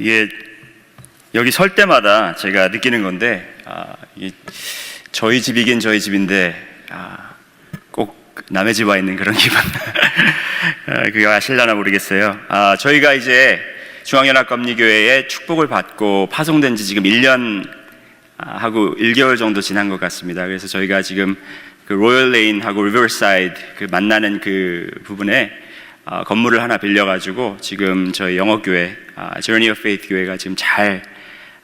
이게 여기 설 때마다 제가 느끼는 건데, 이게 저희 집이긴 저희 집인데 꼭 남의 집 와 있는 그런 기분. 그게 아실려나 모르겠어요. 저희가 이제 중앙연합감리교회에 축복을 받고 파송된 지 지금 1년 하고 1개월 정도 지난 것 같습니다. 그래서 저희가 지금 그 로열 레인하고 리버사이드 그 만나는 그 부분에 건물을 하나 빌려가지고 지금 저희 영어교회 Journey of Faith 교회가 지금 잘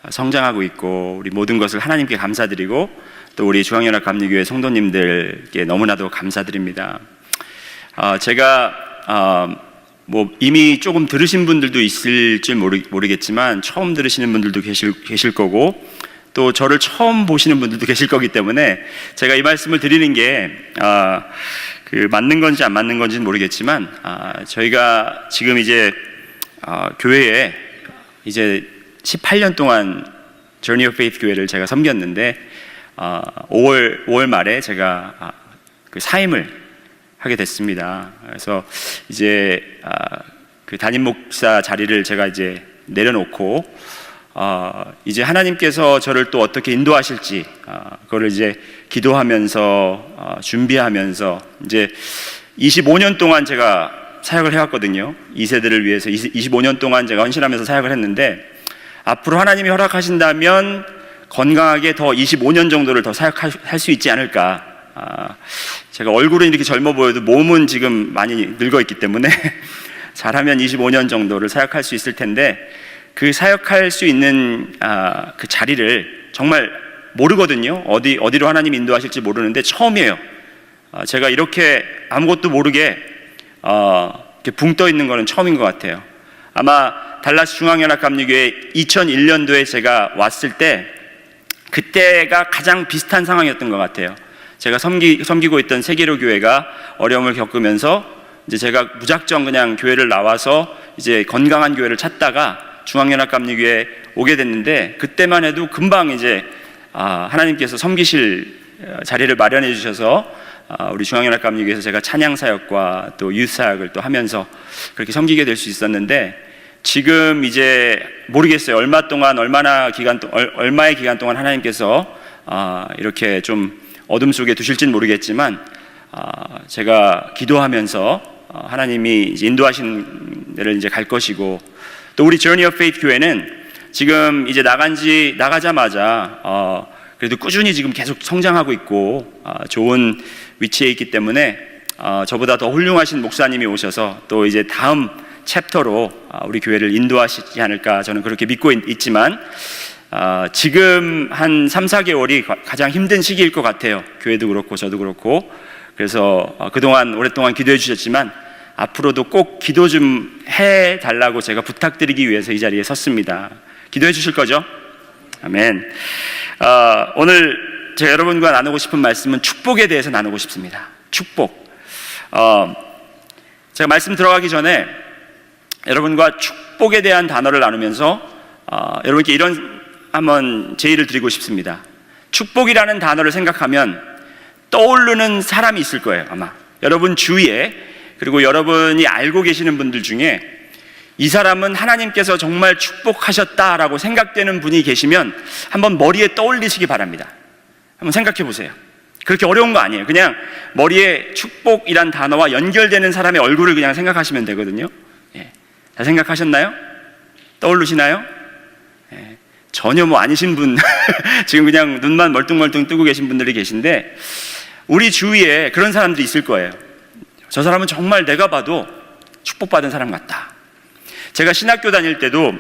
성장하고 있고, 우리 모든 것을 하나님께 감사드리고 또 우리 중앙연합감리교회 성도님들께 너무나도 감사드립니다. 제가 뭐 이미 조금 들으신 분들도 있을지 모르겠지만 처음 들으시는 분들도 계실 거고, 또 저를 처음 보시는 분들도 계실 거기 때문에 제가 이 말씀을 드리는 게 그 맞는 건지 안 맞는 건지는 모르겠지만, 저희가 지금 이제 교회에 이제 18년 동안 Journey of Faith 교회를 제가 섬겼는데 5월 말에 제가 그 사임을 하게 됐습니다. 그래서 이제 그 담임 목사 자리를 제가 이제 내려놓고 이제 하나님께서 저를 또 어떻게 인도하실지 그거를 이제 기도하면서 준비하면서 이제 25년 동안 제가 사역을 해왔거든요. 2세들을 위해서 25년 동안 제가 헌신하면서 사역을 했는데, 앞으로 하나님이 허락하신다면 건강하게 더 25년 정도를 더 사역할 수 있지 않을까. 제가 얼굴은 이렇게 젊어 보여도 몸은 지금 많이 늙어 있기 때문에 잘하면 25년 정도를 사역할 수 있을 텐데, 그 사역할 수 있는 그 자리를 정말 모르거든요. 어디로 하나님이 인도하실지 모르는데 처음이에요. 제가 이렇게 아무것도 모르게 이렇게 붕 떠 있는 거는 처음인 것 같아요. 아마 달라스 중앙연합감리교회 2001년도에 제가 왔을 때 그때가 가장 비슷한 상황이었던 것 같아요. 제가 섬기고 있던 세계로 교회가 어려움을 겪으면서 이제 제가 무작정 그냥 교회를 나와서 이제 건강한 교회를 찾다가 중앙연합감리교회에 오게 됐는데, 그때만 해도 금방 이제 하나님께서 섬기실 자리를 마련해 주셔서 우리 중앙연합감리교회에서 제가 찬양 사역과 또 유스 사역을 또 하면서 그렇게 섬기게 될 수 있었는데, 지금 이제 모르겠어요. 얼마의 기간 동안 하나님께서 이렇게 좀 어둠 속에 두실지는 모르겠지만, 제가 기도하면서 하나님이 이제 인도하신 데를 이제 갈 것이고, 또 우리 Journey of Faith 교회는 지금 이제 나가자마자 그래도 꾸준히 지금 계속 성장하고 있고 좋은 위치에 있기 때문에 저보다 더 훌륭하신 목사님이 오셔서 또 이제 다음 챕터로 우리 교회를 인도하시지 않을까, 저는 그렇게 믿고 있지만 지금 한 3-4개월이 가장 힘든 시기일 것 같아요. 교회도 그렇고 저도 그렇고. 그래서 그동안 오랫동안 기도해 주셨지만 앞으로도 꼭 기도 좀 해달라고 제가 부탁드리기 위해서 이 자리에 섰습니다. 기도해 주실 거죠? 아멘. 오늘 제가 여러분과 나누고 싶은 말씀은 축복에 대해서 나누고 싶습니다. 축복. 제가 말씀 들어가기 전에 여러분과 축복에 대한 단어를 나누면서 여러분께 이런 한번 제의를 드리고 싶습니다. 축복이라는 단어를 생각하면 떠오르는 사람이 있을 거예요, 아마. 여러분 주위에, 그리고 여러분이 알고 계시는 분들 중에 이 사람은 하나님께서 정말 축복하셨다라고 생각되는 분이 계시면 한번 머리에 떠올리시기 바랍니다. 한번 생각해 보세요. 그렇게 어려운 거 아니에요. 그냥 머리에 축복이란 단어와 연결되는 사람의 얼굴을 그냥 생각하시면 되거든요. 다 생각하셨나요? 떠오르시나요? 전혀 뭐 아니신 분 지금 그냥 눈만 멀뚱멀뚱 뜨고 계신 분들이 계신데, 우리 주위에 그런 사람들이 있을 거예요. 저 사람은 정말 내가 봐도 축복받은 사람 같다. 제가 신학교 다닐 때도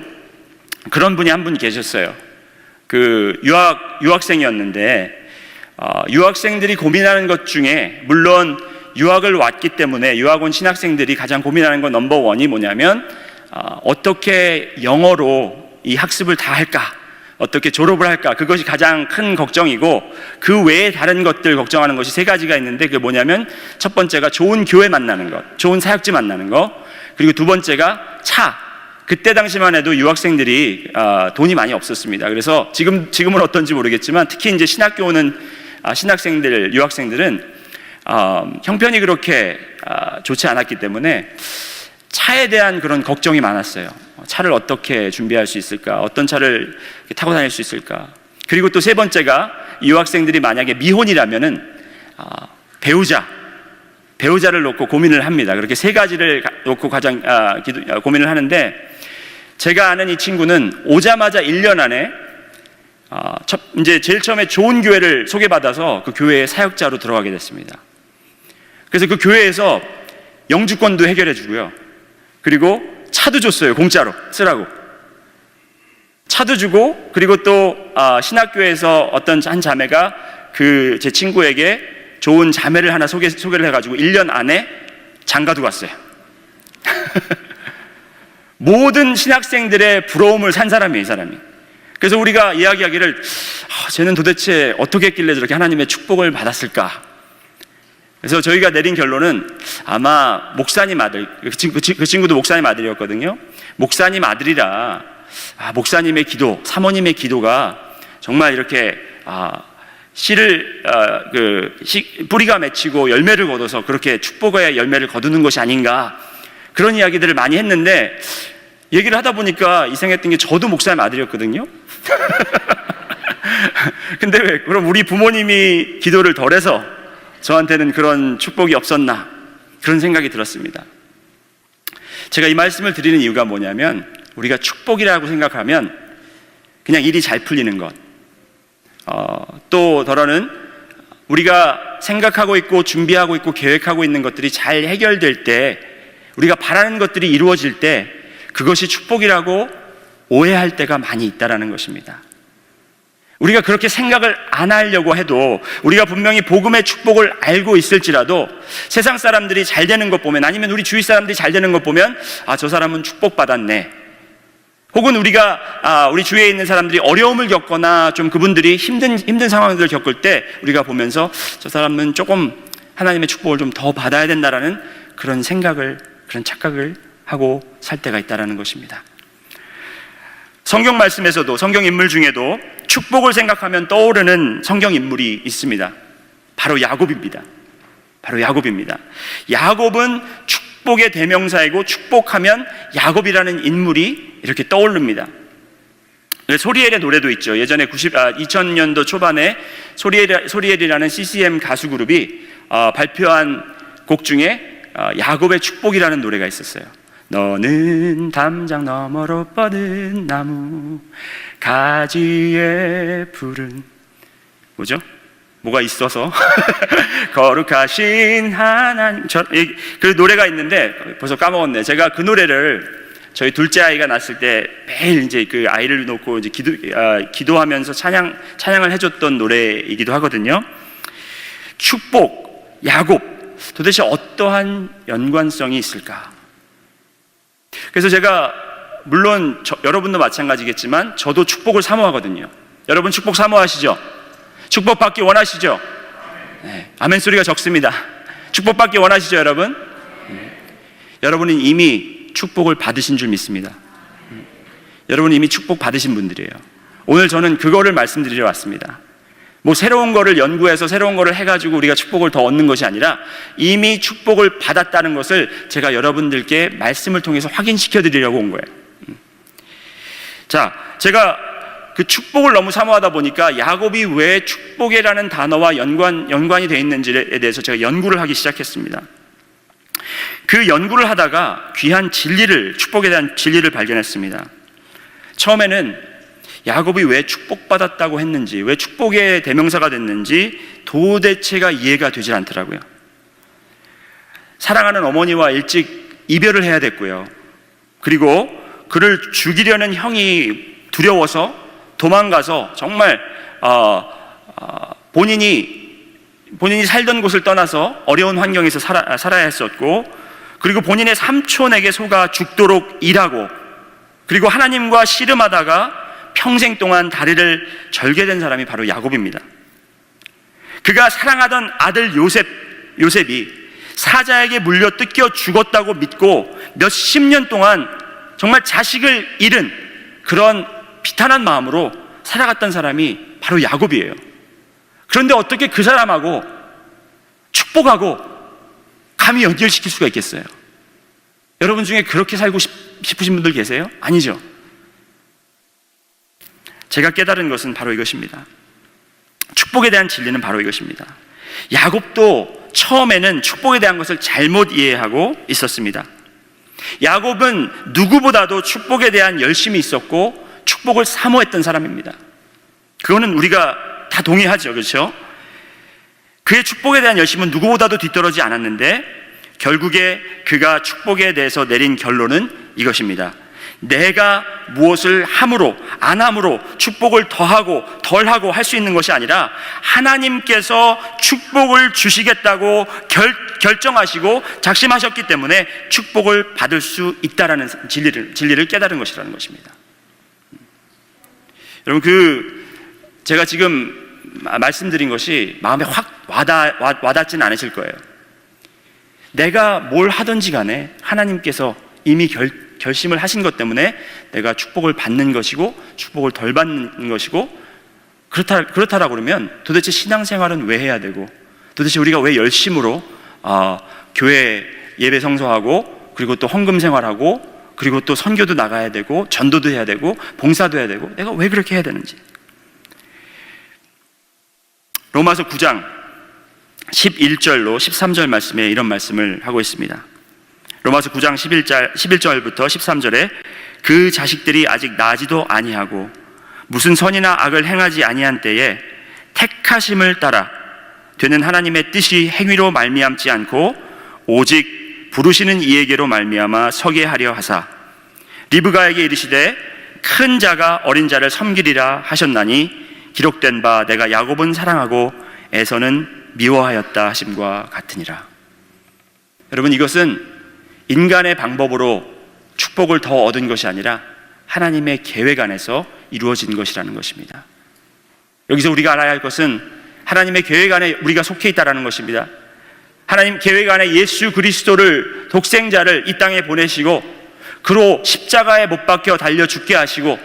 그런 분이 한 분 계셨어요. 그 유학생이었는데 유학생들이 고민하는 것 중에, 물론 유학을 왔기 때문에 유학 온 신학생들이 가장 고민하는 건 넘버1이 뭐냐면 어떻게 영어로 이 학습을 다 할까, 어떻게 졸업을 할까, 그것이 가장 큰 걱정이고, 그 외에 다른 것들 걱정하는 것이 3가지가 있는데, 그게 뭐냐면 첫 번째가 좋은 교회 만나는 것, 좋은 사역지 만나는 것, 그리고 두 번째가 차. 그때 당시만 해도 유학생들이 돈이 많이 없었습니다. 그래서 지금은 어떤지 모르겠지만 특히 이제 신학교 오는 신학생들, 유학생들은 형편이 그렇게 좋지 않았기 때문에 차에 대한 그런 걱정이 많았어요. 차를 어떻게 준비할 수 있을까? 어떤 차를 타고 다닐 수 있을까? 그리고 또 세 번째가 유학생들이 만약에 미혼이라면은 배우자를 놓고 고민을 합니다. 그렇게 세 가지를 놓고 가장 고민을 하는데, 제가 아는 이 친구는 오자마자 1년 안에 이제 제일 처음에 좋은 교회를 소개받아서 그 교회의 사역자로 들어가게 됐습니다. 그래서 그 교회에서 영주권도 해결해 주고요, 그리고 차도 줬어요. 공짜로 쓰라고 차도 주고, 그리고 또 신학교에서 어떤 한 자매가 그 제 친구에게 좋은 자매를 하나 소개를 해가지고 1년 안에 장가도 갔어요. 모든 신학생들의 부러움을 산 사람이에요, 이 사람이. 그래서 우리가 이야기하기를, 쟤는 도대체 어떻게 했길래 저렇게 하나님의 축복을 받았을까? 그래서 저희가 내린 결론은 아마 목사님 아들, 그 친구도 목사님 아들이었거든요. 목사님 아들이라 목사님의 기도, 사모님의 기도가 정말 이렇게 씨를 뿌리가 맺히고 열매를 거둬서 그렇게 축복의 열매를 거두는 것이 아닌가, 그런 이야기들을 많이 했는데, 얘기를 하다 보니까 이상했던 게 저도 목사님 아들이었거든요. 근데 왜 그럼 우리 부모님이 기도를 덜해서 저한테는 그런 축복이 없었나, 그런 생각이 들었습니다. 제가 이 말씀을 드리는 이유가 뭐냐면, 우리가 축복이라고 생각하면 그냥 일이 잘 풀리는 것, 또 더러는 우리가 생각하고 있고 준비하고 있고 계획하고 있는 것들이 잘 해결될 때, 우리가 바라는 것들이 이루어질 때 그것이 축복이라고 오해할 때가 많이 있다라는 것입니다. 우리가 그렇게 생각을 안 하려고 해도, 우리가 분명히 복음의 축복을 알고 있을지라도 세상 사람들이 잘 되는 것 보면, 아니면 우리 주위 사람들이 잘 되는 것 보면, 저 사람은 축복받았네, 혹은 우리가 우리 주위에 있는 사람들이 어려움을 겪거나 좀 그분들이 힘든 상황들을 겪을 때 우리가 보면서 저 사람은 조금 하나님의 축복을 좀 더 받아야 된다라는 그런 생각을, 그런 착각을 하고 살 때가 있다라는 것입니다. 성경 말씀에서도, 성경 인물 중에도 축복을 생각하면 떠오르는 성경 인물이 있습니다. 바로 야곱입니다. 야곱은 축복의 대명사이고, 축복하면 야곱이라는 인물이 이렇게 떠오릅니다. 소리엘의 노래도 있죠. 예전에 2000년도 초반에 소리엘이라는 CCM 가수 그룹이 발표한 곡 중에 야곱의 축복이라는 노래가 있었어요. 너는 담장 너머로 뻗은 나무, 가지에 푸른, 뭐죠? 뭐가 있어서 거룩하신 하나님, 그 노래가 있는데 벌써 까먹었네. 제가 그 노래를 저희 둘째 아이가 낳았을 때 매일 이제 그 아이를 놓고 이제 기도하면서 찬양을 해줬던 노래이기도 하거든요. 축복, 야곱, 도대체 어떠한 연관성이 있을까? 그래서 제가 물론 여러분도 마찬가지겠지만 저도 축복을 사모하거든요. 여러분 축복 사모하시죠? 축복받기 원하시죠? 네, 아멘 소리가 적습니다. 축복받기 원하시죠, 여러분? 여러분은 이미 축복을 받으신 줄 믿습니다. 여러분은 이미 축복 받으신 분들이에요. 오늘 저는 그거를 말씀드리러 왔습니다. 뭐 새로운 거를 연구해서 새로운 거를 해가지고 우리가 축복을 더 얻는 것이 아니라, 이미 축복을 받았다는 것을 제가 여러분들께 말씀을 통해서 확인시켜 드리려고 온 거예요. 자, 제가 그 축복을 너무 사모하다 보니까 야곱이 왜 축복이라는 단어와 연관이 되어 있는지에 대해서 제가 연구를 하기 시작했습니다. 그 연구를 하다가 귀한 축복에 대한 진리를 발견했습니다. 처음에는 야곱이 왜 축복받았다고 했는지, 왜 축복의 대명사가 됐는지 도대체가 이해가 되질 않더라고요. 사랑하는 어머니와 일찍 이별을 해야 됐고요. 그리고 그를 죽이려는 형이 두려워서 도망가서 정말 본인이 살던 곳을 떠나서 어려운 환경에서 살아야 했었고, 그리고 본인의 삼촌에게 속아 죽도록 일하고, 그리고 하나님과 씨름하다가 평생 동안 다리를 절게 된 사람이 바로 야곱입니다. 그가 사랑하던 아들 요셉이 사자에게 물려 뜯겨 죽었다고 믿고 몇십 년 동안 정말 자식을 잃은 그런 비탄한 마음으로 살아갔던 사람이 바로 야곱이에요. 그런데 어떻게 그 사람하고 축복하고 감히 연결시킬 수가 있겠어요? 여러분 중에 그렇게 살고 싶으신 분들 계세요? 아니죠. 제가 깨달은 것은 바로 이것입니다. 축복에 대한 진리는 바로 이것입니다. 야곱도 처음에는 축복에 대한 것을 잘못 이해하고 있었습니다. 야곱은 누구보다도 축복에 대한 열심이 있었고 축복을 사모했던 사람입니다. 그거는 우리가 다 동의하죠, 그렇죠? 그의 축복에 대한 열심은 누구보다도 뒤떨어지지 않았는데 결국에 그가 축복에 대해서 내린 결론은 이것입니다. 내가 무엇을 함으로 안 함으로 축복을 더하고 덜하고 할 수 있는 것이 아니라 하나님께서 축복을 주시겠다고 결정하시고 작심하셨기 때문에 축복을 받을 수 있다라는 진리를 깨달은 것이라는 것입니다. 여러분, 제가 지금 말씀드린 것이 마음에 확 와닿지는 않으실 거예요. 내가 뭘 하든지 간에 하나님께서 이미 결심을 하신 것 때문에 내가 축복을 받는 것이고 축복을 덜 받는 것이고 그렇다라고 그러면 도대체 신앙생활은 왜 해야 되고 도대체 우리가 왜 열심으로 교회 예배 성소하고 그리고 또 헌금 생활하고 그리고 또 선교도 나가야 되고 전도도 해야 되고 봉사도 해야 되고 내가 왜 그렇게 해야 되는지. 로마서 9장 11절로 13절 말씀에 이런 말씀을 하고 있습니다. 로마서 9장 11절부터 13절에 그 자식들이 아직 나지도 아니하고 무슨 선이나 악을 행하지 아니한 때에 택하심을 따라 되는 하나님의 뜻이 행위로 말미암지 않고 오직 부르시는 이에게로 말미암아 서게 하려 하사 리브가에게 이르시되 큰 자가 어린 자를 섬기리라 하셨나니 기록된 바 내가 야곱은 사랑하고 에서는 미워하였다 하심과 같으니라. 여러분, 이것은 인간의 방법으로 축복을 더 얻은 것이 아니라 하나님의 계획 안에서 이루어진 것이라는 것입니다. 여기서 우리가 알아야 할 것은 하나님의 계획 안에 우리가 속해 있다는 것입니다. 하나님 계획 안에 예수 그리스도를 독생자를 이 땅에 보내시고 그로 십자가에 못 박혀 달려 죽게 하시고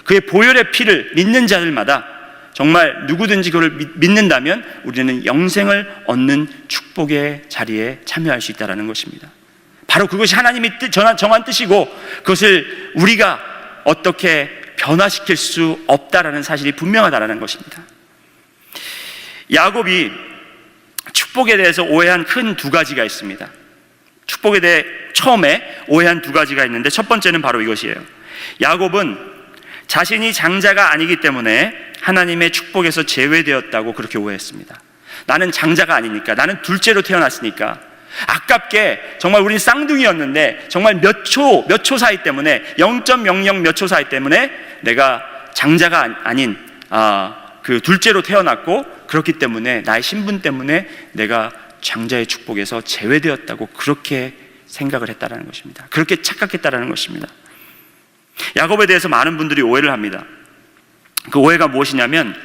그의 보혈의 피를 믿는 자들마다 정말 누구든지 그걸 믿는다면 우리는 영생을 얻는 축복의 자리에 참여할 수 있다는 것입니다. 바로 그것이 하나님이 정한 뜻이고 그것을 우리가 어떻게 변화시킬 수 없다라는 사실이 분명하다는 것입니다. 야곱이 축복에 대해서 오해한 큰 두 가지가 있습니다. 축복에 대해 처음에 오해한 두 가지가 있는데 첫 번째는 바로 이것이에요. 야곱은 자신이 장자가 아니기 때문에 하나님의 축복에서 제외되었다고 그렇게 오해했습니다. 나는 장자가 아니니까, 나는 둘째로 태어났으니까 아깝게 정말 우린 쌍둥이였는데 정말 몇 초 사이 때문에 0.00 몇 초 사이 때문에 내가 장자가 아닌 그 둘째로 태어났고 그렇기 때문에 나의 신분 때문에 내가 장자의 축복에서 제외되었다고 그렇게 생각을 했다는 것입니다. 그렇게 착각했다는 것입니다. 야곱에 대해서 많은 분들이 오해를 합니다. 그 오해가 무엇이냐면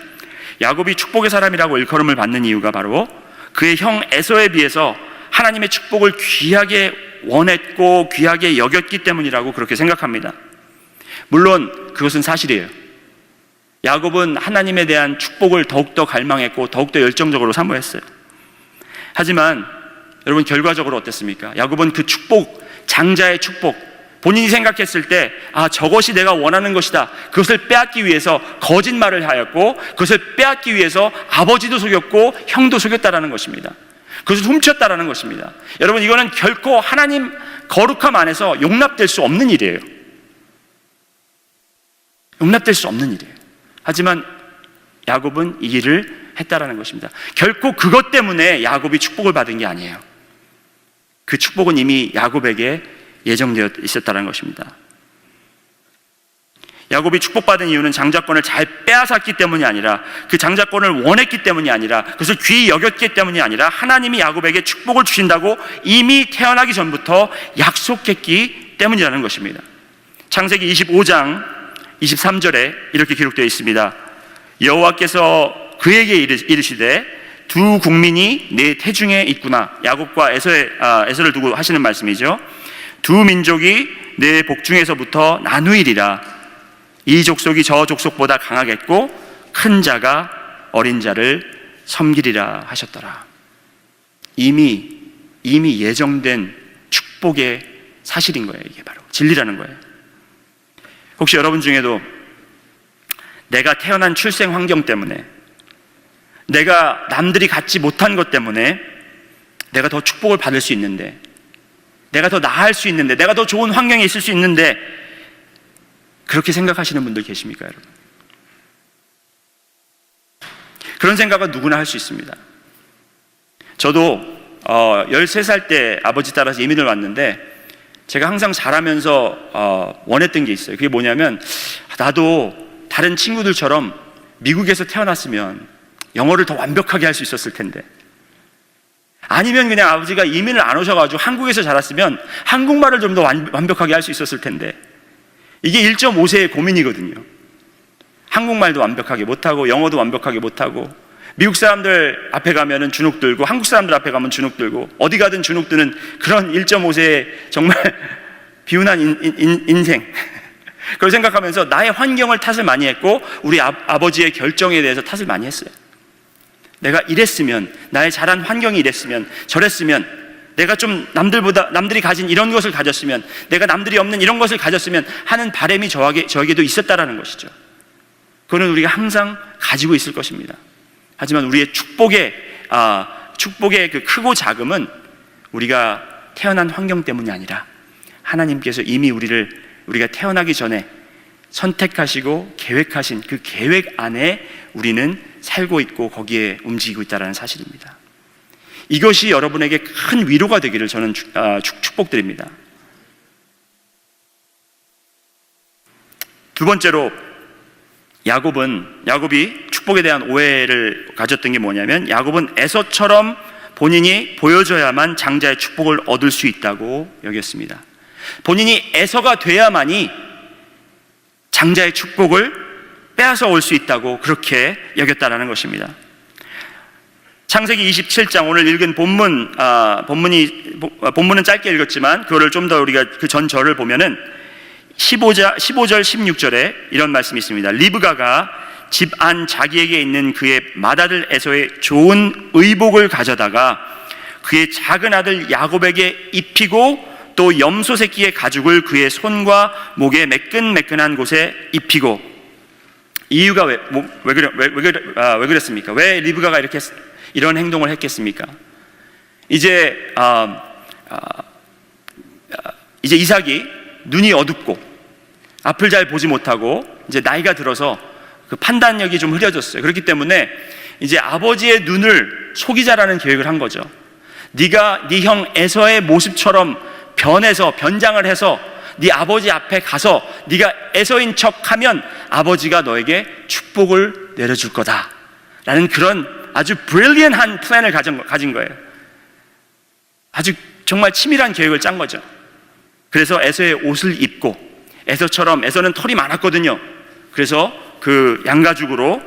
야곱이 축복의 사람이라고 일컬음을 받는 이유가 바로 그의 형 에서에 비해서 하나님의 축복을 귀하게 원했고 귀하게 여겼기 때문이라고 그렇게 생각합니다. 물론 그것은 사실이에요. 야곱은 하나님에 대한 축복을 더욱더 갈망했고 더욱더 열정적으로 사모했어요. 하지만 여러분, 결과적으로 어땠습니까? 야곱은 그 축복, 장자의 축복, 본인이 생각했을 때 저것이 내가 원하는 것이다, 그것을 빼앗기 위해서 거짓말을 하였고 그것을 빼앗기 위해서 아버지도 속였고 형도 속였다라는 것입니다. 그것을 훔쳤다라는 것입니다. 여러분, 이거는 결코 하나님 거룩함 안에서 용납될 수 없는 일이에요. 용납될 수 없는 일이에요. 하지만 야곱은 이 일을 했다라는 것입니다. 결코 그것 때문에 야곱이 축복을 받은 게 아니에요. 그 축복은 이미 야곱에게 예정되어 있었다는 것입니다. 야곱이 축복받은 이유는 장자권을 잘 빼앗았기 때문이 아니라 그 장자권을 원했기 때문이 아니라 그것을 귀히 여겼기 때문이 아니라 하나님이 야곱에게 축복을 주신다고 이미 태어나기 전부터 약속했기 때문이라는 것입니다. 창세기 25장 23절에 이렇게 기록되어 있습니다. 여호와께서 그에게 이르시되 두 국민이 내 태중에 있구나. 야곱과 에서를 두고 하시는 말씀이죠. 두 민족이 내 복중에서부터 나누이리라. 이 족속이 저 족속보다 강하겠고 큰 자가 어린 자를 섬기리라 하셨더라. 이미 예정된 축복의 사실인 거예요. 이게 바로 진리라는 거예요. 혹시 여러분 중에도 내가 태어난 출생 환경 때문에, 내가 남들이 갖지 못한 것 때문에 내가 더 축복을 받을 수 있는데, 내가 더 나을 수 있는데, 내가 더 좋은 환경에 있을 수 있는데, 그렇게 생각하시는 분들 계십니까, 여러분? 그런 생각은 누구나 할 수 있습니다. 저도 13살 때 아버지 따라서 이민을 왔는데, 제가 항상 자라면서 원했던 게 있어요. 그게 뭐냐면, 나도 다른 친구들처럼 미국에서 태어났으면 영어를 더 완벽하게 할 수 있었을 텐데, 아니면 그냥 아버지가 이민을 안 오셔가지고 한국에서 자랐으면 한국말을 좀 더 완벽하게 할 수 있었을 텐데, 이게 1.5세의 고민이거든요. 한국말도 완벽하게 못하고 영어도 완벽하게 못하고, 미국 사람들 앞에 가면은 주눅 들고, 한국 사람들 앞에 가면 주눅 들고, 어디 가든 주눅 드는 그런 1.5세의 정말 비운한 인생. 그걸 생각하면서 나의 환경을 탓을 많이 했고, 우리 아버지의 결정에 대해서 탓을 많이 했어요. 내가 이랬으면, 나의 자란 환경이 이랬으면, 저랬으면, 내가 좀 남들이 가진 이런 것을 가졌으면, 내가 남들이 없는 이런 것을 가졌으면 하는 바람이 저에게도 있었다라는 것이죠. 그거는 우리가 항상 가지고 있을 것입니다. 하지만 우리의 축복의 그 크고 작음은 우리가 태어난 환경 때문이 아니라 하나님께서 이미 우리가 태어나기 전에 선택하시고 계획하신 그 계획 안에 우리는 살고 있고 거기에 움직이고 있다는 사실입니다. 이것이 여러분에게 큰 위로가 되기를 저는 축복드립니다. 두 번째로, 야곱이 축복에 대한 오해를 가졌던 게 뭐냐면, 야곱은 에서처럼 본인이 보여줘야만 장자의 축복을 얻을 수 있다고 여겼습니다. 본인이 에서가 돼야만이 장자의 축복을 빼앗아 올 수 있다고 그렇게 여겼다는 것입니다. 창세기 27장, 오늘 읽은 본문은 짧게 읽었지만 그거를 좀 더 우리가 그 전 절을 보면은 15절 16절에 이런 말씀이 있습니다. 리브가가 집 안 자기에게 있는 그의 맏아들 에서의 좋은 의복을 가져다가 그의 작은 아들 야곱에게 입히고, 또 염소 새끼의 가죽을 그의 손과 목에 매끈매끈한 곳에 입히고. 이유가 왜 그랬습니까? 왜 리브가가 이런 행동을 했겠습니까? 이제 이삭이 눈이 어둡고 앞을 잘 보지 못하고 이제 나이가 들어서 그 판단력이 좀 흐려졌어요. 그렇기 때문에 이제 아버지의 눈을 속이자라는 계획을 한 거죠. 네가 네 형 에서의 모습처럼 변장을 해서 네 아버지 앞에 가서 네가 에서인 척하면 아버지가 너에게 축복을 내려줄 거다 라는 그런 아주 브릴리언한 플랜을 가진 거예요. 아주 정말 치밀한 계획을 짠 거죠. 그래서 에서의 옷을 입고, 에서는 털이 많았거든요. 그래서 그 양가죽으로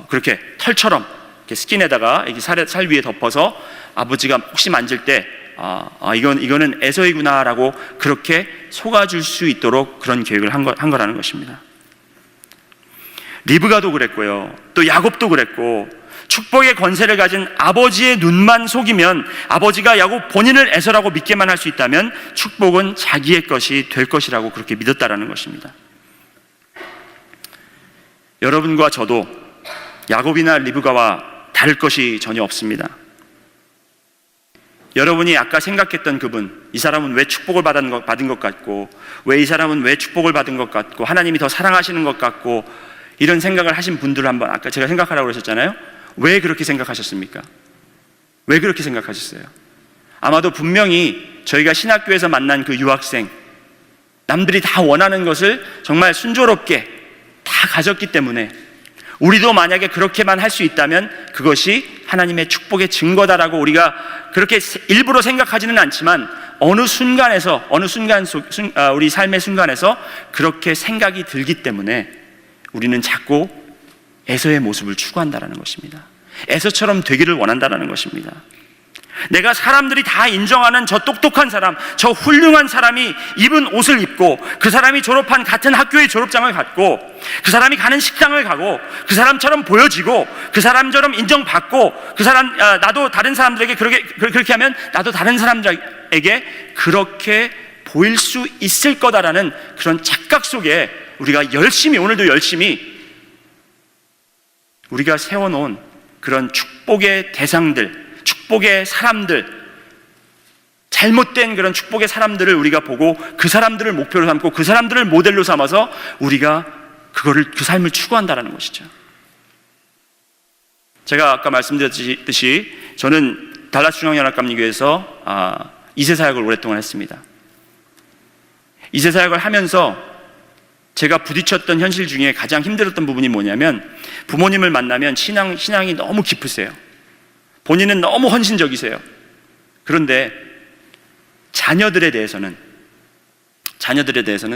그렇게 털처럼 이렇게 스킨에다가 이렇게 살 위에 덮어서 아버지가 혹시 만질 때 이거는 에서이구나라고 그렇게 속아줄 수 있도록 그런 계획을 한 거라는 것입니다. 리브가도 그랬고요, 또 야곱도 그랬고, 축복의 권세를 가진 아버지의 눈만 속이면, 아버지가 야곱 본인을 에서라고 믿게만 할 수 있다면 축복은 자기의 것이 될 것이라고 그렇게 믿었다라는 것입니다. 여러분과 저도 야곱이나 리브가와 다를 것이 전혀 없습니다. 여러분이 아까 생각했던 그분, 이 사람은 왜 축복을 받은 것 같고, 왜 이 사람은 왜 축복을 받은 것 같고, 하나님이 더 사랑하시는 것 같고, 이런 생각을 하신 분들을 한번, 아까 제가 생각하라고 그러셨잖아요. 왜 그렇게 생각하셨습니까? 왜 그렇게 생각하셨어요? 아마도 분명히 저희가 신학교에서 만난 그 유학생, 남들이 다 원하는 것을 정말 순조롭게 다 가졌기 때문에, 우리도 만약에 그렇게만 할 수 있다면 그것이 하나님의 축복의 증거다라고 우리가 그렇게 일부러 생각하지는 않지만 어느 순간 우리 삶의 순간에서 그렇게 생각이 들기 때문에 우리는 자꾸 에서의 모습을 추구한다는 것입니다. 에서처럼 되기를 원한다는 것입니다. 내가 사람들이 다 인정하는 저 똑똑한 사람, 저 훌륭한 사람이 입은 옷을 입고, 그 사람이 졸업한 같은 학교의 졸업장을 갖고, 그 사람이 가는 식당을 가고, 그 사람처럼 보여지고, 그 사람처럼 인정받고, 나도 다른 사람들에게 그렇게 하면 나도 다른 사람들에게 그렇게 보일 수 있을 거다라는 그런 착각 속에 우리가 열심히, 오늘도 열심히 우리가 세워놓은 그런 축복의 대상들, 축복의 사람들, 잘못된 그런 축복의 사람들을 우리가 보고 그 사람들을 목표로 삼고 그 사람들을 모델로 삼아서 우리가 그 삶을 추구한다는 것이죠. 제가 아까 말씀드렸듯이 저는 달라스 중앙연합감리교회에서 2세 사역을 오랫동안 했습니다. 2세 사역을 하면서 제가 부딪혔던 현실 중에 가장 힘들었던 부분이 뭐냐면, 부모님을 만나면 신앙이 너무 깊으세요. 본인은 너무 헌신적이세요. 그런데 자녀들에 대해서는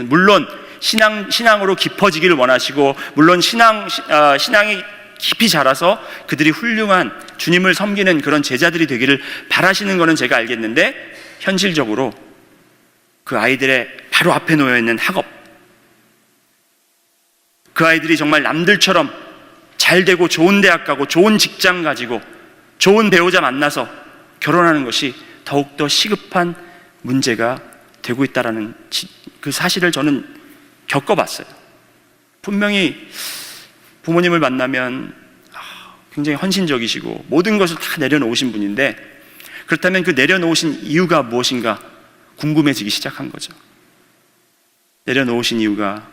물론 신앙으로 깊어지기를 원하시고, 물론 신앙이 깊이 자라서 그들이 훌륭한 주님을 섬기는 그런 제자들이 되기를 바라시는 것은 제가 알겠는데, 현실적으로 그 아이들의 바로 앞에 놓여 있는 학업, 그 아이들이 정말 남들처럼 잘 되고 좋은 대학 가고 좋은 직장 가지고 좋은 배우자 만나서 결혼하는 것이 더욱더 시급한 문제가 되고 있다는 그 사실을 저는 겪어봤어요. 분명히 부모님을 만나면 굉장히 헌신적이시고 모든 것을 다 내려놓으신 분인데, 그렇다면 그 내려놓으신 이유가 무엇인가 궁금해지기 시작한 거죠. 내려놓으신 이유가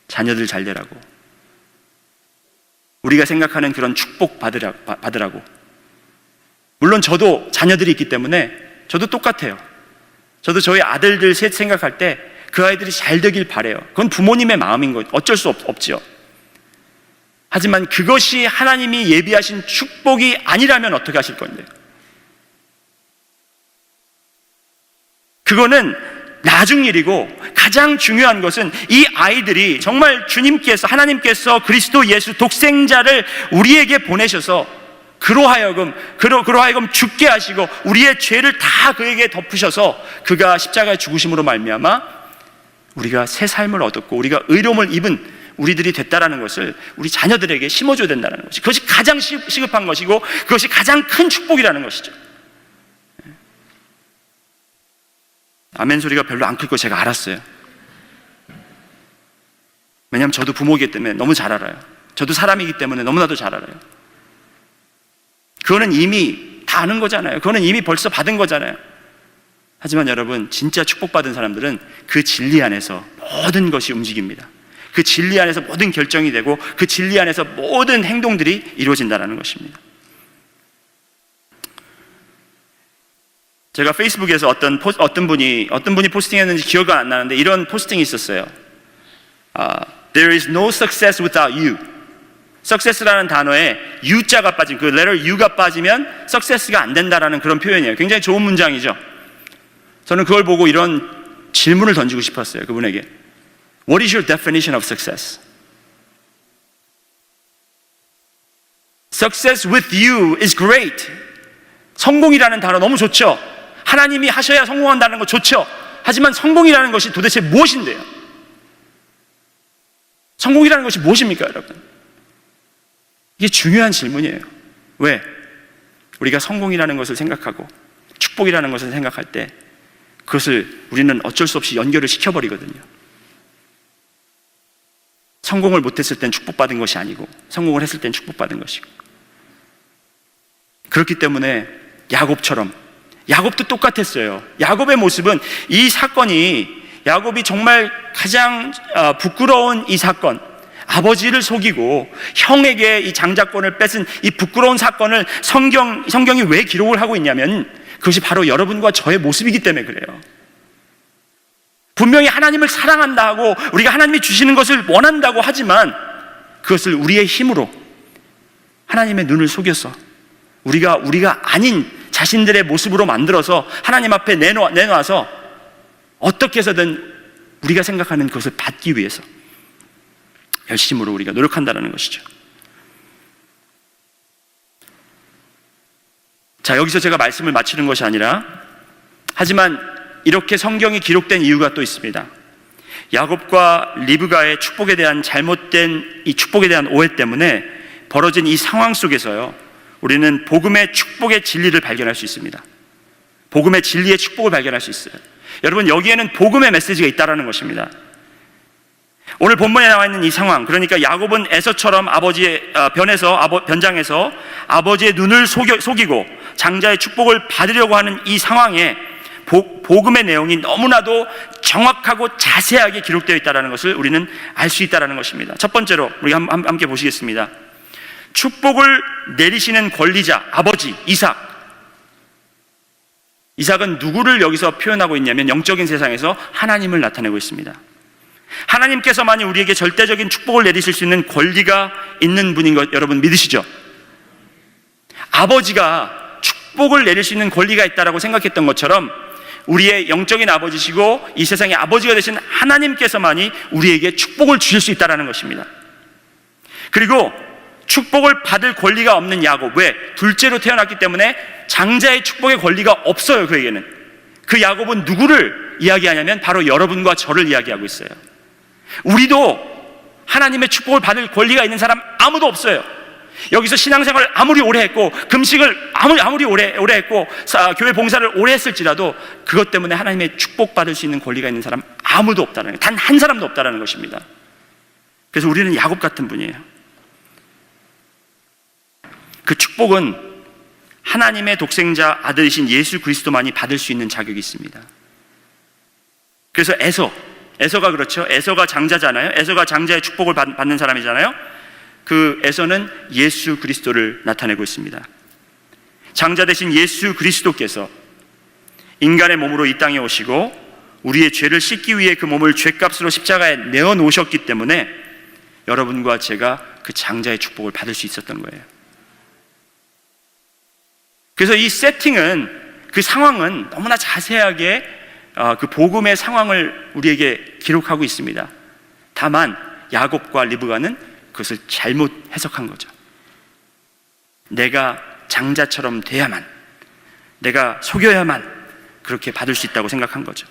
자녀들 잘 되라고, 우리가 생각하는 그런 축복 받으라고. 물론 저도 자녀들이 있기 때문에 저도 똑같아요. 저도 저희 아들들 셋 생각할 때 그 아이들이 잘 되길 바라요. 그건 부모님의 마음인 거죠. 어쩔 수 없죠. 하지만 그것이 하나님이 예비하신 축복이 아니라면 어떻게 하실 건데요? 그거는 나중 일이고, 가장 중요한 것은 이 아이들이 정말 하나님께서 그리스도 예수 독생자를 우리에게 보내셔서 그로 하여금 죽게 하시고 우리의 죄를 다 그에게 덮으셔서 그가 십자가에 죽으심으로 말미암아 우리가 새 삶을 얻었고 우리가 의로움을 입은 우리들이 됐다라는 것을 우리 자녀들에게 심어줘야 된다는 것이, 그것이 가장 시급한 것이고 그것이 가장 큰 축복이라는 것이죠. 아멘 소리가 별로 안 클 거 제가 알았어요. 왜냐하면 저도 부모이기 때문에 너무 잘 알아요. 저도 사람이기 때문에 너무나도 잘 알아요. 그거는 이미 다 아는 거잖아요. 그거는 이미 벌써 받은 거잖아요. 하지만 여러분, 진짜 축복받은 사람들은 그 진리 안에서 모든 것이 움직입니다. 그 진리 안에서 모든 결정이 되고 그 진리 안에서 모든 행동들이 이루어진다는 것입니다. 제가 페이스북에서 어떤 분이 포스팅했는지 기억이 안 나는데 이런 포스팅이 있었어요. There is no success without you. success라는 단어에 U자가 빠진, 그 letter U가 빠지면 success가 안 된다라는 그런 표현이에요. 굉장히 좋은 문장이죠. 저는 그걸 보고 이런 질문을 던지고 싶었어요. 그분에게. What is your definition of success? Success with you is great. 성공이라는 단어 너무 좋죠. 하나님이 하셔야 성공한다는 거 좋죠. 하지만 성공이라는 것이 도대체 무엇인데요? 성공이라는 것이 무엇입니까, 여러분? 이게 중요한 질문이에요. 왜? 우리가 성공이라는 것을 생각하고 축복이라는 것을 생각할 때 그것을 우리는 어쩔 수 없이 연결을 시켜버리거든요. 성공을 못했을 땐 축복받은 것이 아니고 성공을 했을 땐 축복받은 것이고, 그렇기 때문에 야곱도 똑같았어요. 야곱의 모습은 이 사건이, 야곱이 정말 가장 부끄러운 이 사건, 아버지를 속이고 형에게 이 장자권을 뺏은 이 부끄러운 사건을 성경이 왜 기록을 하고 있냐면 그것이 바로 여러분과 저의 모습이기 때문에 그래요. 분명히 하나님을 사랑한다 하고 우리가 하나님이 주시는 것을 원한다고 하지만 그것을 우리의 힘으로 하나님의 눈을 속여서 우리가 아닌 자신들의 모습으로 만들어서 하나님 앞에 내놔서 어떻게 해서든 우리가 생각하는 그것을 받기 위해서 열심으로 우리가 노력한다는 것이죠. 자, 여기서 제가 말씀을 마치는 것이 아니라, 하지만 이렇게 성경이 기록된 이유가 또 있습니다. 야곱과 리브가의 축복에 대한 잘못된 이 축복에 대한 오해 때문에 벌어진 이 상황 속에서요, 우리는 복음의 축복의 진리를 발견할 수 있습니다. 복음의 진리의 축복을 발견할 수 있어요. 여러분, 여기에는 복음의 메시지가 있다는 것입니다. 오늘 본문에 나와 있는 이 상황, 그러니까 야곱은 에서처럼 아버지의 변장해서 아버지의 눈을 속이고 장자의 축복을 받으려고 하는 이 상황에 복음의 내용이 너무나도 정확하고 자세하게 기록되어 있다는 것을 우리는 알 수 있다는 것입니다. 첫 번째로 우리 함께 보시겠습니다. 축복을 내리시는 권리자 아버지 이삭은 누구를 여기서 표현하고 있냐면 영적인 세상에서 하나님을 나타내고 있습니다. 하나님께서만이 우리에게 절대적인 축복을 내리실 수 있는 권리가 있는 분인 것 여러분 믿으시죠? 아버지가 축복을 내릴 수 있는 권리가 있다라고 생각했던 것처럼 우리의 영적인 아버지시고 이 세상의 아버지가 되신 하나님께서만이 우리에게 축복을 주실 수 있다는 것입니다. 그리고 축복을 받을 권리가 없는 야곱, 왜? 둘째로 태어났기 때문에 장자의 축복의 권리가 없어요. 그에게는. 그 야곱은 누구를 이야기하냐면 바로 여러분과 저를 이야기하고 있어요. 우리도 하나님의 축복을 받을 권리가 있는 사람 아무도 없어요. 여기서 신앙생활을 아무리 오래 했고 금식을 아무리 오래 했고 교회 봉사를 오래 했을지라도 그것 때문에 하나님의 축복받을 수 있는 권리가 있는 사람 아무도 없다는 거예요. 단 한 사람도 없다는 것입니다. 그래서 우리는 야곱 같은 분이에요. 그 축복은 하나님의 독생자 아들이신 예수 그리스도만이 받을 수 있는 자격이 있습니다. 그래서 에서가 그렇죠. 에서가 장자잖아요. 에서가 장자의 축복을 받는 사람이잖아요. 그 에서는 예수 그리스도를 나타내고 있습니다. 장자 되신 예수 그리스도께서 인간의 몸으로 이 땅에 오시고 우리의 죄를 씻기 위해 그 몸을 죄값으로 십자가에 내어 놓으셨기 때문에 여러분과 제가 그 장자의 축복을 받을 수 있었던 거예요. 그래서 이 세팅은, 그 상황은 너무나 자세하게 그 복음의 상황을 우리에게 기록하고 있습니다. 다만 야곱과 리브가는 그것을 잘못 해석한 거죠. 내가 장자처럼 돼야만, 내가 속여야만 그렇게 받을 수 있다고 생각한 거죠.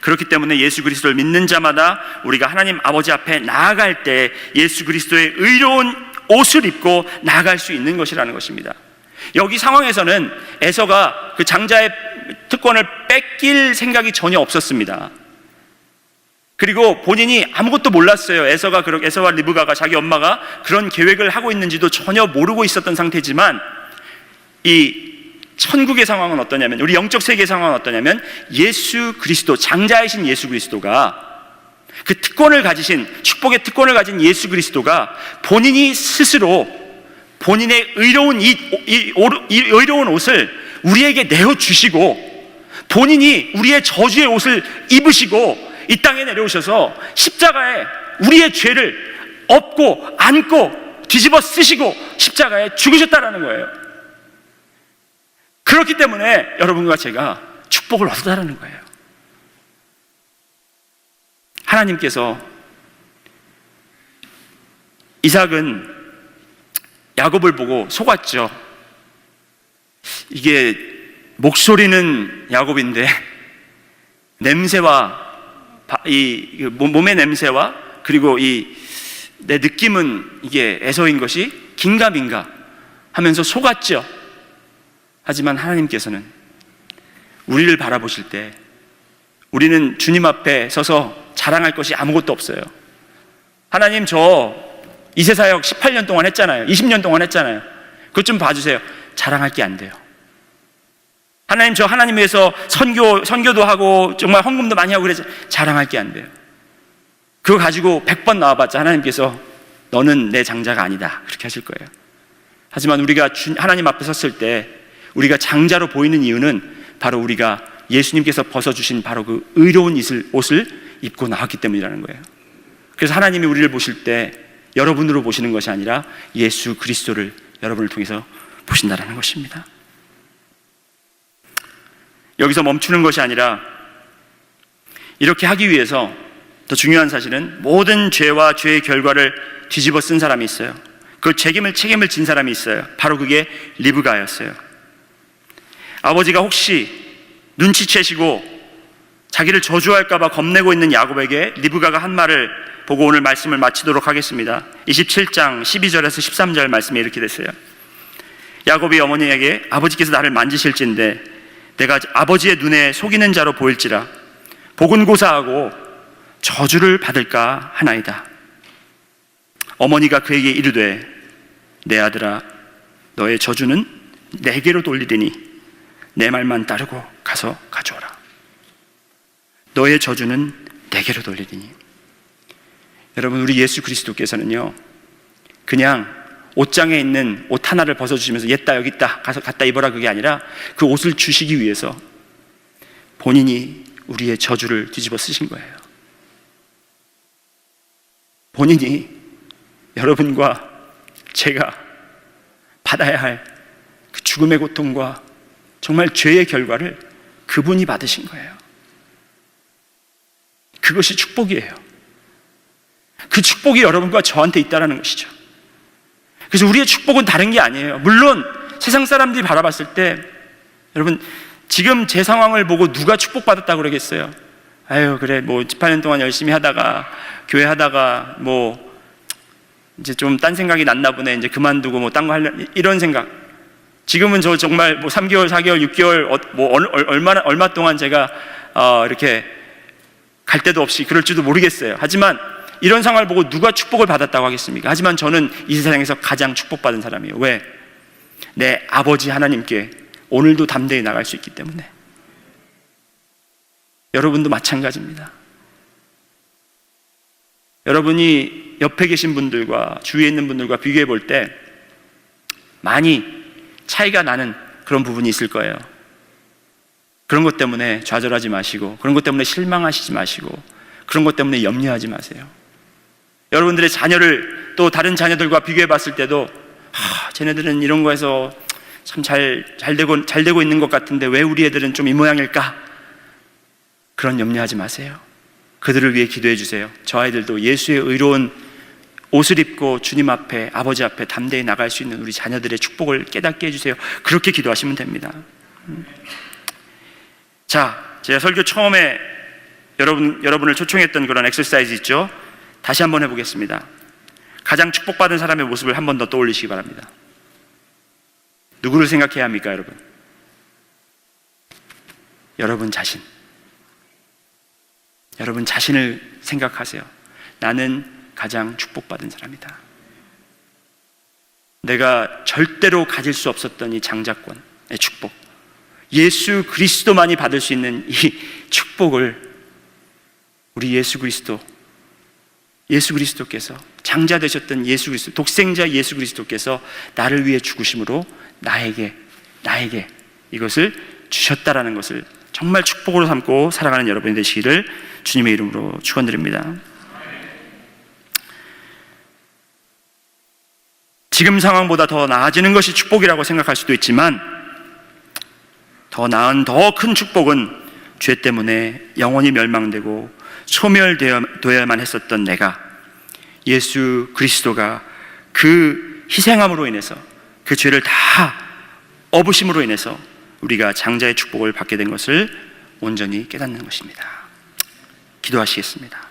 그렇기 때문에 예수 그리스도를 믿는 자마다 우리가 하나님 아버지 앞에 나아갈 때 예수 그리스도의 의로운 옷을 입고 나아갈 수 있는 것이라는 것입니다. 여기 상황에서는 에서가 그 장자의 특권을 뺏길 생각이 전혀 없었습니다. 그리고 본인이 아무것도 몰랐어요. 에서와 리브가가, 자기 엄마가 그런 계획을 하고 있는지도 전혀 모르고 있었던 상태지만 이 천국의 상황은 어떠냐면, 우리 영적 세계의 상황은 어떠냐면 예수 그리스도, 장자이신 예수 그리스도가, 그 특권을 가지신, 축복의 특권을 가진 예수 그리스도가 본인이 스스로 본인의 의로운 의로운 옷을 우리에게 내어주시고 본인이 우리의 저주의 옷을 입으시고 이 땅에 내려오셔서 십자가에 우리의 죄를 업고 안고 뒤집어 쓰시고 십자가에 죽으셨다라는 거예요. 그렇기 때문에 여러분과 제가 축복을 얻었다라는 거예요. 하나님께서, 이삭은 야곱을 보고 속았죠. 이게 목소리는 야곱인데 냄새와 이 몸의 냄새와 그리고 내 느낌은 이게 에서인 것이 긴가민가 하면서 속았죠. 하지만 하나님께서는 우리를 바라보실 때 우리는 주님 앞에 서서 자랑할 것이 아무것도 없어요. 하나님, 저 이세사역 18년 동안 했잖아요. 20년 동안 했잖아요. 그것 좀 봐주세요. 자랑할 게 안 돼요. 하나님, 저 하나님 위해서 선교도 하고 정말 헌금도 많이 하고 그래서 자랑할 게 안 돼요. 그거 가지고 100번 나와봤자 하나님께서 너는 내 장자가 아니다 그렇게 하실 거예요. 하지만 우리가 하나님 앞에 섰을 때 우리가 장자로 보이는 이유는 바로 우리가 예수님께서 벗어주신 바로 그 의로운 옷을 입고 나왔기 때문이라는 거예요. 그래서 하나님이 우리를 보실 때 여러분으로 보시는 것이 아니라 예수 그리스도를 여러분을 통해서 보신다는 것입니다. 여기서 멈추는 것이 아니라 이렇게 하기 위해서 더 중요한 사실은 모든 죄와 죄의 결과를 뒤집어 쓴 사람이 있어요. 그 책임을 진 사람이 있어요. 바로 그게 리브가였어요. 아버지가 혹시 눈치채시고 자기를 저주할까 봐 겁내고 있는 야곱에게 리브가가 한 말을 보고 오늘 말씀을 마치도록 하겠습니다. 27장 12절에서 13절 말씀이 이렇게 됐어요. 야곱이 어머니에게 아버지께서 나를 만지실진데 내가 아버지의 눈에 속이는 자로 보일지라 복은 고사하고 저주를 받을까 하나이다. 어머니가 그에게 이르되 내 아들아 너의 저주는 내게로 돌리리니 내 말만 따르고 가서 가져오라. 너의 저주는 내게로 돌리리니. 여러분, 우리 예수 그리스도께서는요 그냥 옷장에 있는 옷 하나를 벗어주시면서 옛다 여기 있다 가서 갖다 입어라 그게 아니라 그 옷을 주시기 위해서 본인이 우리의 저주를 뒤집어 쓰신 거예요. 본인이 여러분과 제가 받아야 할 그 죽음의 고통과 정말 죄의 결과를 그분이 받으신 거예요. 그것이 축복이에요. 그 축복이 여러분과 저한테 있다는 것이죠. 그래서 우리의 축복은 다른 게 아니에요. 물론 세상 사람들이 바라봤을 때 여러분 지금 제 상황을 보고 누가 축복받았다고 그러겠어요? 아유 그래 뭐 18년 동안 열심히 하다가 교회 하다가 뭐 이제 좀 딴 생각이 났나 보네, 이제 그만두고 뭐 딴 거 하려, 이런 생각. 지금은 저 정말 뭐 3개월 4개월 6개월 뭐 얼마 동안 제가 이렇게 갈 데도 없이 그럴 줄도 모르겠어요. 하지만 이런 상황을 보고 누가 축복을 받았다고 하겠습니까? 하지만 저는 이 세상에서 가장 축복받은 사람이에요. 왜? 내 아버지 하나님께 오늘도 담대히 나갈 수 있기 때문에. 여러분도 마찬가지입니다. 여러분이 옆에 계신 분들과 주위에 있는 분들과 비교해 볼 때 많이 차이가 나는 그런 부분이 있을 거예요. 그런 것 때문에 좌절하지 마시고, 그런 것 때문에 실망하시지 마시고, 그런 것 때문에 염려하지 마세요. 여러분들의 자녀를 또 다른 자녀들과 비교해 봤을 때도 쟤네들은 이런 거에서 참 잘 되고 있는 것 같은데 왜 우리 애들은 좀 이 모양일까? 그런 염려하지 마세요. 그들을 위해 기도해 주세요. 저 아이들도 예수의 의로운 옷을 입고 주님 앞에, 아버지 앞에 담대히 나갈 수 있는 우리 자녀들의 축복을 깨닫게 해주세요. 그렇게 기도하시면 됩니다. 자, 제가 설교 처음에 여러분을 초청했던 그런 엑서사이즈 있죠? 다시 한번 해보겠습니다. 가장 축복받은 사람의 모습을 한 번 더 떠올리시기 바랍니다. 누구를 생각해야 합니까, 여러분? 여러분 자신. 여러분 자신을 생각하세요. 나는 가장 축복받은 사람이다. 내가 절대로 가질 수 없었던 이 장자권의 축복, 예수 그리스도만이 받을 수 있는 이 축복을 우리 예수 그리스도께서, 장자 되셨던 예수 그리스도, 독생자 예수 그리스도께서 나를 위해 죽으심으로 나에게 이것을 주셨다라는 것을 정말 축복으로 삼고 살아가는 여러분이 되시기를 주님의 이름으로 축원드립니다. 지금 상황보다 더 나아지는 것이 축복이라고 생각할 수도 있지만, 더 나은 더 큰 축복은 죄 때문에 영원히 멸망되고 소멸되어야만 했었던 내가, 예수 그리스도가 그 희생함으로 인해서, 그 죄를 다 업으심으로 인해서 우리가 장자의 축복을 받게 된 것을 온전히 깨닫는 것입니다. 기도하시겠습니다.